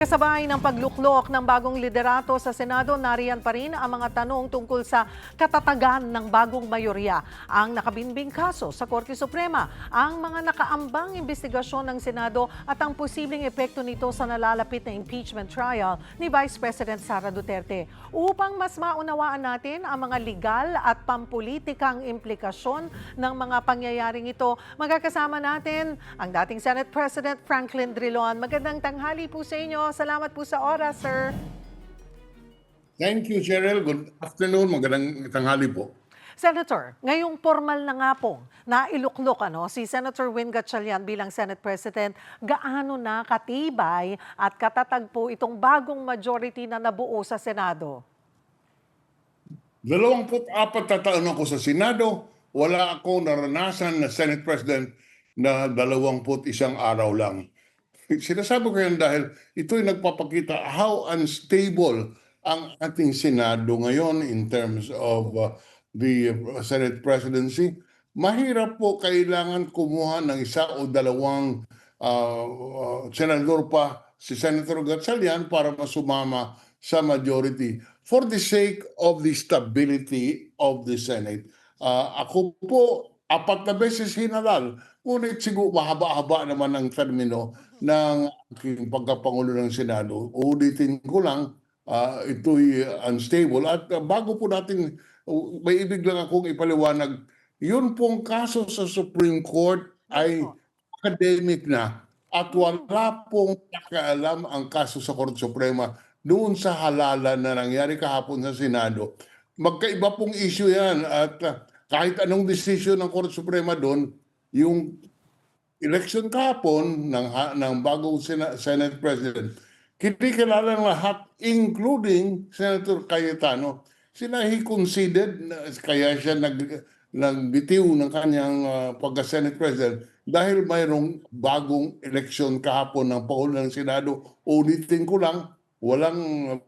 Kasabay ng pagluklok ng bagong liderato sa Senado, nariyan pa rin ang mga tanong tungkol sa katatagan ng bagong mayorya, ang nakabinbing kaso sa Korte Suprema, ang mga nakaambang investigasyon ng Senado at ang posibleng epekto nito sa nalalapit na impeachment trial ni Vice President Sara Duterte. Upang mas maunawaan natin ang mga legal at pampulitikang implikasyon ng mga pangyayaring ito, magkakasama natin ang dating Senate President Franklin Drilon. Magandang tanghali po sa inyo. Salamat po sa oras, sir. Thank you, Cheryl. Good afternoon. Magandang tanghali po. Senator, ngayong formal na nga pong nailuklok si Senator Win Gatchalian bilang Senate President, gaano na katibay at katatag po itong bagong majority na nabuo sa Senado? 24 na taon ako sa Senado. Wala ako naranasan na Senate President na 21 araw lang. Sinasabi ko yan dahil ito'y nagpapakita how unstable ang ating Senado ngayon in terms of the Senate presidency. Mahirap po kailangan kumuha ng isa o dalawang senador pa si Senator Gatchalian para masumama sa majority for the sake of the stability of the Senate. Ako po, 4 na beses hinalal. Ngunit siguro mahaba-haba naman ang termino ng aking pagkapangulo ng Senado. Ulitin ko lang, ito'y unstable. At bago po natin, may ibig lang akong ipaliwanag, yun pong kaso sa Supreme Court ay academic na at wala pong nakaalam ang kaso sa Korte Suprema doon sa halalan na nangyari kahapon sa Senado. Magkaiba pong issue yan at kahit anong decision ng Korte Suprema doon, yung election kahapon ng bagong Senate President, kinikilala ng lahat, including Senator Cayetano. He conceded, kaya siya nagbitiw ng kanyang pagka-Senate President dahil mayroong bagong election kahapon ng Pangulo ng Senado. Ulitin ko lang, walang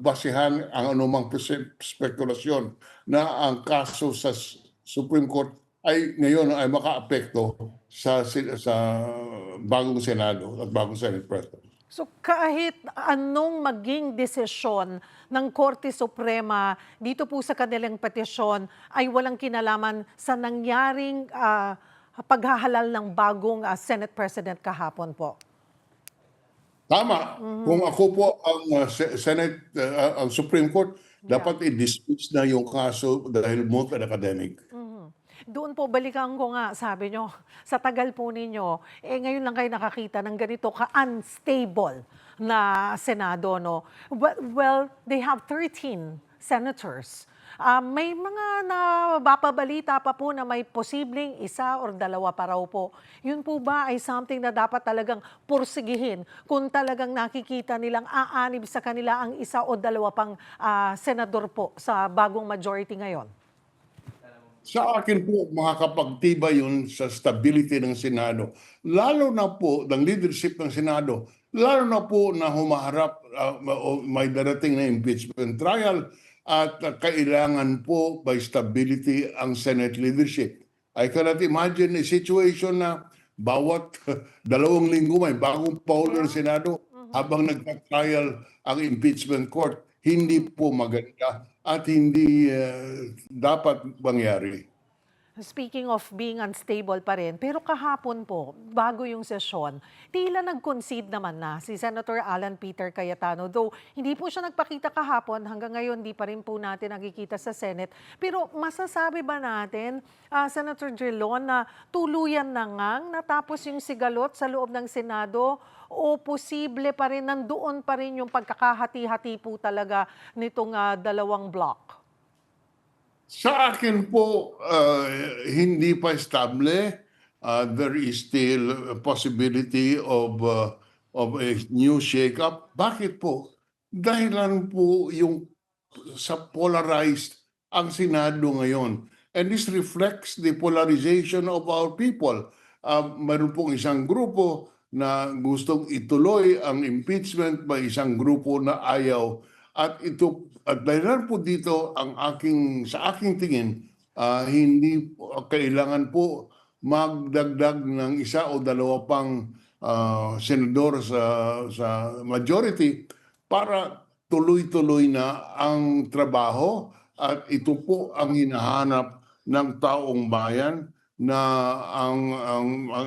basihan ang anumang spekulasyon na ang kaso sa Supreme Court ay ngayon ay makaapekto sa bagong Senado at bagong Senate President. So kahit anong maging desisyon ng Korte Suprema dito po sa kanilang petisyon ay walang kinalaman sa nangyaring paghahalal ng bagong Senate President kahapon po. Tama. Kung ako po ang Senate, ang Supreme Court, dapat i-dismiss na yung kaso dahil moot and academic. Doon po, balikan ko nga, sabi nyo, sa tagal po ninyo, ngayon lang kayo nakakita ng ganito ka-unstable na Senado, no? Well, they have 13 senators. May mga nababalita pa po na may posibleng isa or dalawa pa raw po. Yun po ba ay something na dapat talagang pursigihin kung talagang nakikita nilang aanib sa kanila ang isa o dalawa pang senador po sa bagong majority ngayon? Sa akin po, makakapagtibay yun sa stability ng Senado. Lalo na po, ng leadership ng Senado, lalo na po na humaharap, may darating na impeachment trial at kailangan po by stability ang Senate leadership. I cannot imagine a situation na bawat 2 linggo may bagong Pangulo ng Senado habang nagpa-trial ang impeachment court. Hindi po maganda at hindi dapat mangyari. Speaking of being unstable pa rin, pero kahapon po, bago yung sesyon, tila nag-concede naman na si Senator Alan Peter Cayetano. Though hindi po siya nagpakita kahapon, hanggang ngayon di pa rin po natin nakikita sa Senate. Pero masasabi ba natin, Senator Drilon, na tuluyan na ngang natapos yung sigalot sa loob ng Senado o posible pa rin, nandoon pa rin yung pagkakahati-hati po talaga nitong dalawang block? Sa akin po, hindi pa estable. There is still a possibility of a new shake-up. Bakit po? Dahilan po yung sa polarized ang Senado ngayon. And this reflects the polarization of our people. Mayroon pong isang grupo na gustong ituloy ang impeachment, may isang grupo na ayaw. At dahilan po dito sa aking tingin, hindi kailangan po magdagdag ng isa o dalawa pang senador sa majority para tuloy-tuloy na ang trabaho at ito po ang hinahanap ng taong bayan na ang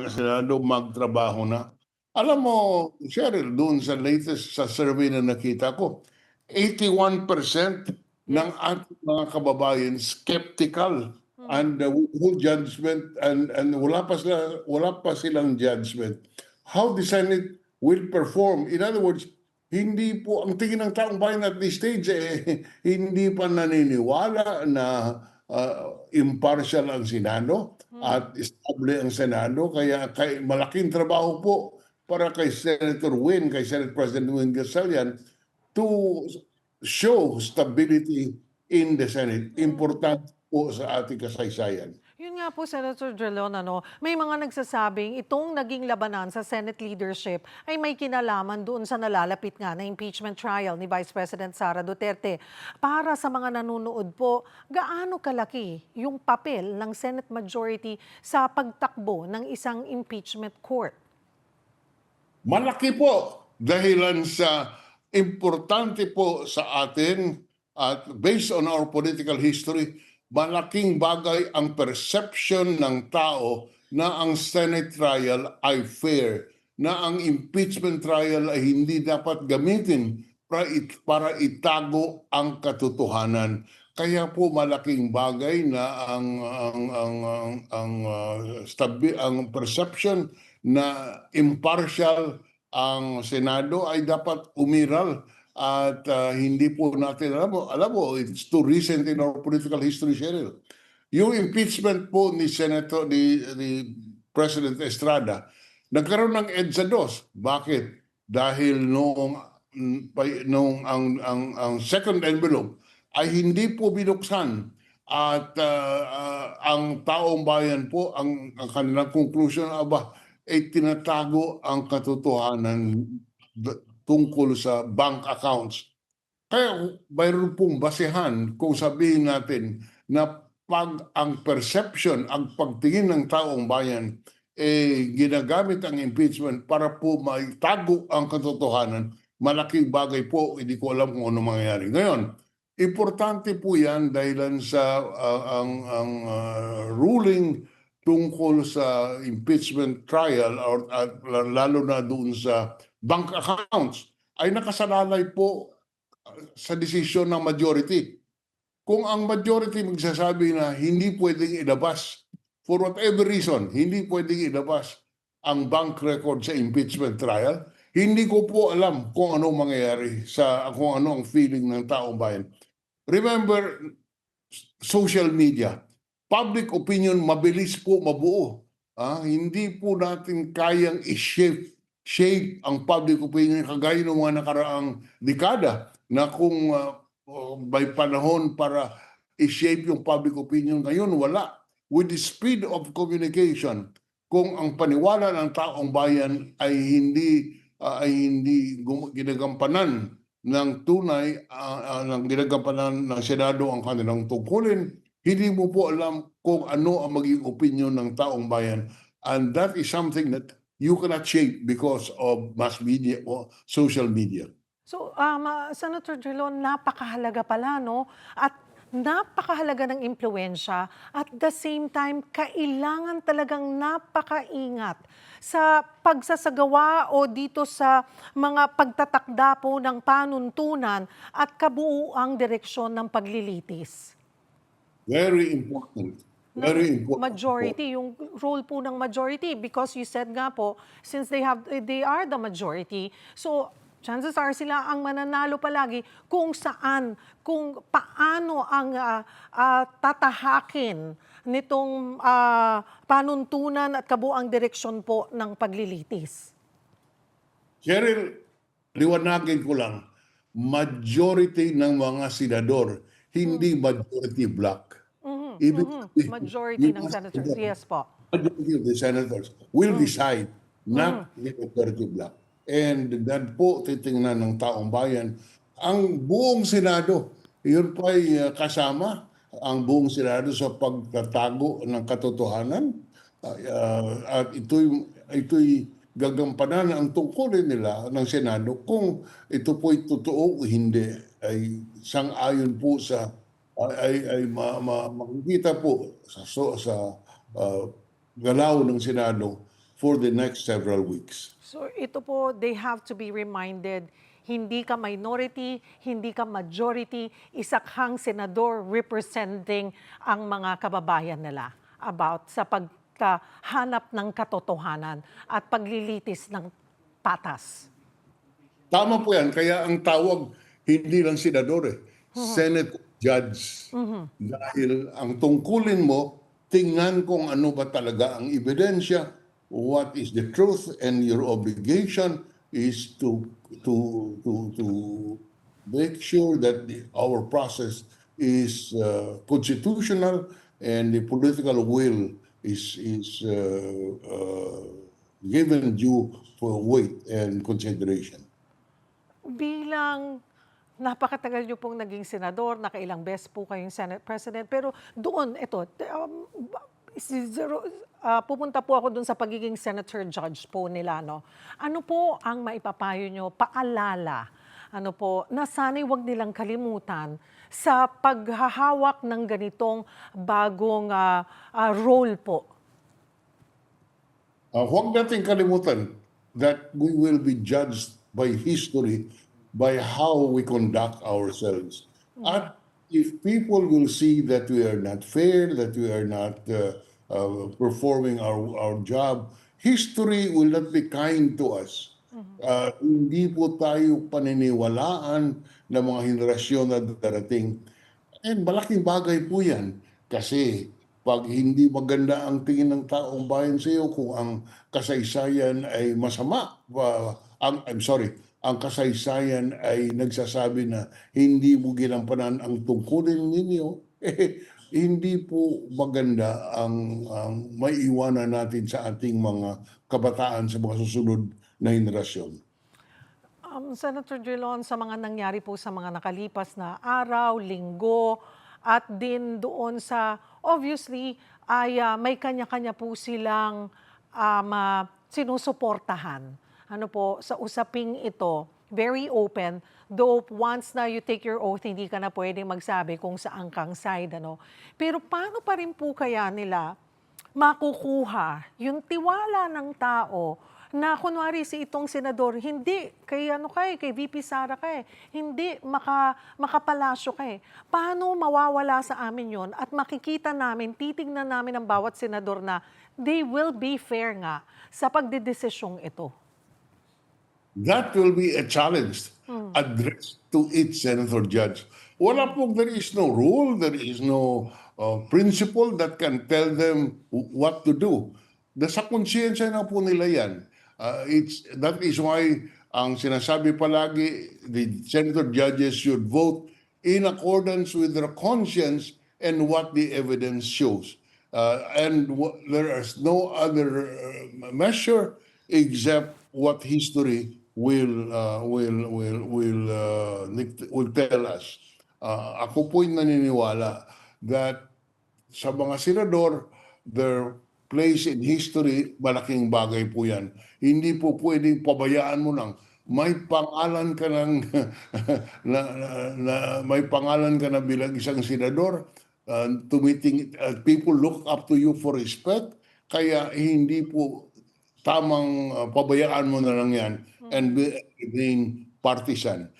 Senado magtrabaho na. Alam mo, Cheryl, doon sa latest sa survey na nakita ko, 81% ng ating mga kababayan skeptical and withhold judgment and wala pa silang judgment how the Senate will perform. In other words, hindi po ang tingin ng taong bayan at this stage hindi pa naniniwala na impartial ang Senado at estable ang Senado, kaya malaking trabaho po para kay Senator Win, kay Senate President Win Gatchalian to show stability in the Senate. Importante po sa ating kasaysayan. Yun nga po, Senator Drilon, may mga nagsasabing itong naging labanan sa Senate leadership ay may kinalaman doon sa nalalapit nga na impeachment trial ni Vice President Sara Duterte. Para sa mga nanonood po, gaano kalaki yung papel ng Senate majority sa pagtakbo ng isang impeachment court? Malaki po dahilan sa importante po sa atin at based on our political history, malaking bagay ang perception ng tao na ang Senate trial ay fair, na ang impeachment trial ay hindi dapat gamitin para itago ang katotohanan. Kaya po malaking bagay na ang perception na impartial ang Senado ay dapat umiral. At hindi po natin, alam mo, it's too recent in our political history, Cheryl. Yung impeachment po ni President Estrada, nagkaroon ng EDSA 2. Bakit? Dahil ang second envelope ay hindi po binuksan at ang taong bayan po, ang kanilang conclusion, ay tinatago ang katotohanan tungkol sa bank accounts. Kaya mayroon pong basehan kung sabihin natin na pag ang perception, ang pagtingin ng taong bayan, ginagamit ang impeachment para po maitago ang katotohanan, malaking bagay po, hindi ko alam kung ano mangyayari. Ngayon, importante po yan dahil sa ruling tungkol sa impeachment trial at lalo na doon sa bank accounts ay nakasalalay po sa desisyon ng majority. Kung ang majority magsasabi na hindi pwedeng ilabas for whatever reason, hindi pwedeng ilabas ang bank record sa impeachment trial, hindi ko po alam kung ano mangyayari kung ano ang feeling ng taong bayan. Remember, social media, public opinion mabilis po mabuo. Hindi po natin kayang i-shape ang public opinion kagaya ng mga nakaraang dekada na kung may panahon para i-shape yung public opinion, ngayon wala. With the speed of communication, kung ang paniwala ng taong bayan ay hindi ginagampanan ng tunay, ginagampanan ng Senado ang kanilang tungkulin, hindi mo po alam kung ano ang maging opinion ng taong bayan. And that is something that you cannot shape because of mass media or social media. So, Senator Drilon, napakahalaga pala, at napakahalaga ng impluwensya. At the same time, kailangan talagang napakaingat sa pagsasagawa o dito sa mga pagtatakda po ng panuntunan at kabuuang direksyon ng paglilitis. Very important. Very important. Majority, yung role po ng majority, because you said nga po, since they are the majority, so chances are sila ang mananalo palagi kung paano ang tatahakin nitong panuntunan at kabuang direksyon po ng paglilitis. Cheryl, liwanagin ko lang, majority ng mga senador, hindi majority black. Majority ng senators, yes po. Majority of the senators will decide not the majority black. And that po titingnan ng taong bayan. Ang buong Senado, yun po ay kasama ang buong Senado sa pagtatago ng katotohanan. At ito'y gagampanan ang tungkulin nila ng Senado kung ito po'y totoo o hindi, ay sang-ayon po sa makikita po sa galaw ng Senado for the next several weeks. So ito po, they have to be reminded, hindi ka minority, hindi ka majority, isa kang senador representing ang mga kababayan nila about sa pagkahanap ng katotohanan at paglilitis ng patas. Tama po yan. Kaya ang tawag, hindi lang senador Senate Judge. Dahil ang tungkulin mo, tingnan kung ano ba talaga ang ebidensya, what is the truth, and your obligation is to make sure that our process is constitutional and the political will is given due for weight and consideration. Bilang napakatagal niyo pong naging senador, nakailang beses po kayong Senate President, pero doon, pupunta po ako doon sa pagiging Senator Judge po nila, no? Ano po ang maipapayo niyo, paalala, na sana'y wag nilang kalimutan sa paghahawak ng ganitong bagong role po? Huwag natin kalimutan that we will be judged by history, by how we conduct ourselves. At if people will see that we are not fair, that we are not performing our job, history will not be kind to us. Hindi po tayo paniniwalaan ng mga henerasyon na darating. And malaking bagay po yan kasi pag hindi maganda ang tingin ng taong bayan sa iyo, kung ang kasaysayan ay masama, ang kasaysayan ay nagsasabi na hindi mo ginampanan ang tungkulin ninyo, hindi po maganda ang maiiwanan natin sa ating mga kabataan sa mga susunod na henerasyon. Senator Drilon, sa mga nangyari po sa mga nakalipas na araw, linggo, at din doon sa, obviously, ay may kanya-kanya po silang sinusuportahan. Sa usaping ito, very open, though once na you take your oath, hindi ka na pwedeng magsabi kung saan kang side. Pero paano pa rin po kaya nila makukuha yung tiwala ng tao na kunwari si itong senador, hindi, kay VP Sara hindi makapalasyo Paano mawawala sa amin yon at makikita namin, titignan namin ang bawat senador na they will be fair nga sa pagdedesisyong ito? That will be a challenge addressed to each senator judge. There is no rule, there is no principle that can tell them what to do. Sa konsyensya na po nila yan. That is why ang sinasabi palagi, the senator judges should vote in accordance with their conscience and what the evidence shows. There is no other measure except what history will tell us. Ako po'y naniniwala that sa mga senador, their place in history, malaking bagay po yan. Hindi po pwedeng pabayaan mo nang may pangalan ka may pangalan ka na bilang isang senador, people look up to you for respect, kaya hindi po tamang pabayaan mo na lang yan and being partisan.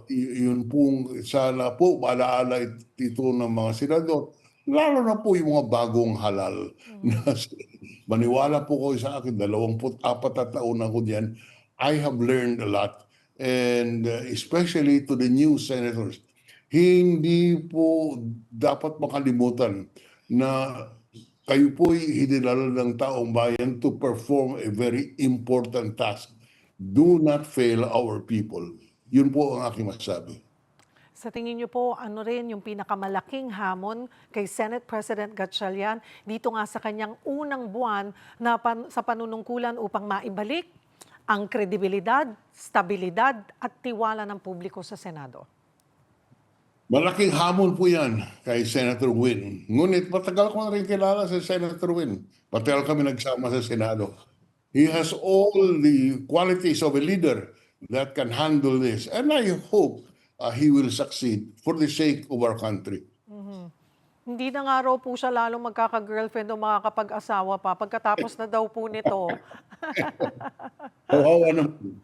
Yun pong sana po alaala ito ng mga senador, lalo na po yung mga bagong halal. Maniwala po ko sa akin, 24 na taon ako diyan. I have learned a lot, and especially to the new senators, hindi po dapat makalimutan na kayo po'y hinilala ng taong bayan to perform a very important task. Do not fail our people. Yun po ang aking masasabi. Sa tingin niyo po, ano rin yung pinakamalaking hamon kay Senate President Gatchalian dito nga sa kanyang unang buwan na sa panunungkulan upang maibalik ang kredibilidad, stabilidad at tiwala ng publiko sa Senado? Malaking hamon po yan kay Senator Win. Ngunit matagal ko na rin kilala si Senator Win. Matagal kami nagsama sa Senado. He has all the qualities of a leader that can handle this. And I hope he will succeed for the sake of our country. Hindi na nga raw po siya lalong magkaka-girlfriend o makakapag-asawa pa pagkatapos na daw po nito. Kawawa naman.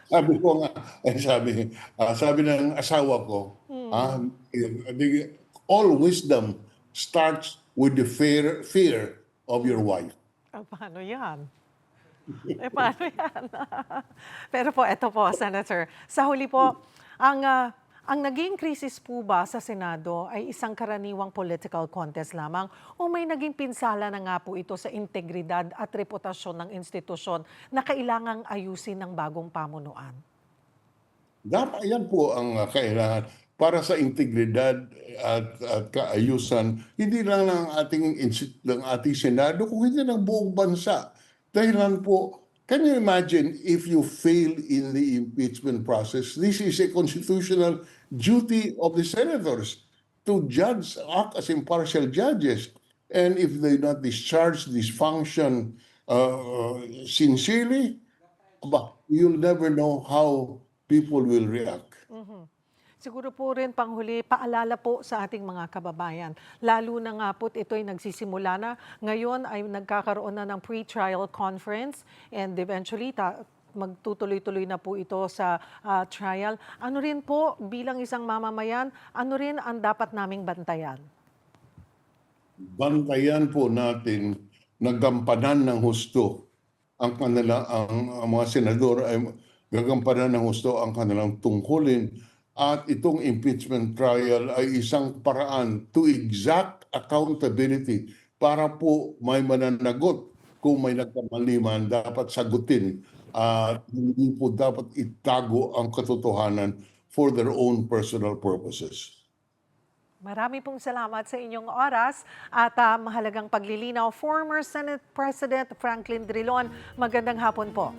Sabi ko nga, sabi ng asawa ko, all wisdom starts with the fear of your wife. Paano yan? Paano yan? Pero po, eto po, Senator. Sa huli po, ang naging krisis po ba sa Senado ay isang karaniwang political contest lamang o may naging pinsala na nga po ito sa integridad at reputasyon ng institusyon na kailangang ayusin ng bagong pamunuan? Dapat yan po ang kailangan para sa integridad at kaayusan, hindi lang ng ating Senado, kung hindi ng buong bansa. Dahilan po, can you imagine if you fail in the impeachment process? This is a constitutional duty of the senators to judge, act as impartial judges. And if they not discharge this function sincerely, you'll never know how people will react. Siguro po rin panghuli, paalala po sa ating mga kababayan. Lalo na nga po ito'y nagsisimula na. Ngayon ay nagkakaroon na ng pre-trial conference and eventually magtutuloy-tuloy na po ito sa trial. Ano rin po bilang isang mamamayan, ano rin ang dapat naming bantayan? Bantayan po natin na gampanan ng husto ang mga senador ay gagampanan ng husto ang kanilang tungkulin. At itong impeachment trial ay isang paraan to exact accountability para po may mananagot kung may nagkamaliman dapat sagutin at hindi po dapat itago ang katotohanan for their own personal purposes. Marami pong salamat sa inyong oras at mahalagang paglilinaw. Former Senate President Franklin Drilon, magandang hapon po.